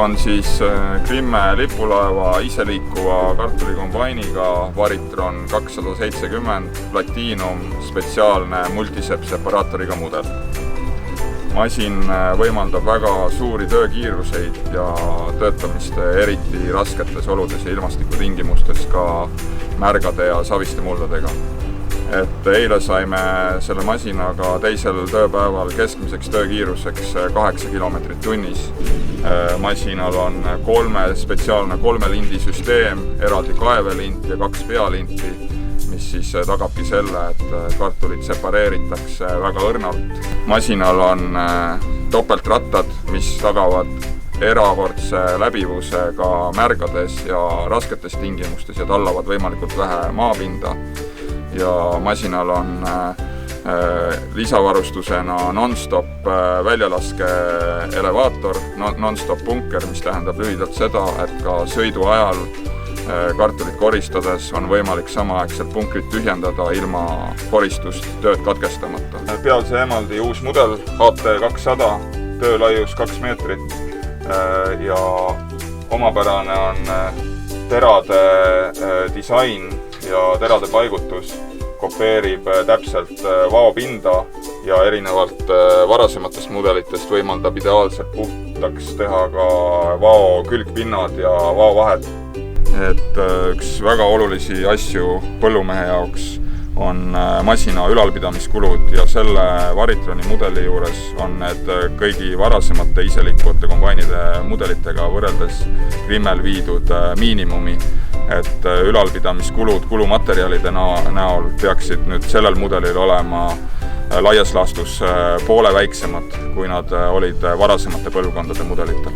on siis Krimme lipulaeva iseliikuva kartulikombainiga Varitron 270 Platinum spetsiaalne multisep-separaatoriga mudel. Masin võimaldab väga suuri töökiiruseid ja töötamist eriti rasketes oludes ja ilmastikutingimustes ka märgade ja saviste muldadega. Eile saime selle masinaga teisel tööpäeval keskmiseks töökiiruseks 8 kilomeetrit tunnis. Masinal on spetsiaalne 3 lindi süsteem, eraldi kaevelint ja 2 pealinti, mis siis tagabki selle, et kartulid separeeritakse väga õrnalt. Masinal on topeltrattad, mis tagavad erakordse läbivuse ka märgades ja rasketes tingimustes ja tallavad võimalikult vähe maapinda. Ja masinal on lisavarustusena non-stop väljalaske elevaator, non-stop bunker, mis tähendab lühidalt seda, et ka sõidu ajal kartulit koristades on võimalik samaaegselt bunkrit tühjendada ilma koristust tööd katkestamata. Pealse emaldi uus mudel AT200, töölaius 2 meetrit ja omapärane on terade disain ja terade paigutus kopeerib täpselt vaopinda ja erinevalt varasematest mudelitest võimaldab ideaalselt puhtaks teha ka vao külgpinnad ja vaovahed. Üks väga olulisi asju põllumehe jaoks on masina ülalpidamiskulud ja selle Varitroni mudeli juures on need kõigi varasemate iseliikuvate kombainide mudelitega võrreldes Krimmel viidud miinimumi. Ülalpidamiskulud kulumaterjalide näol peaksid nüüd sellel mudelil olema laias laastus poole väiksemad, kui nad olid varasemate põlvkondade mudelitel.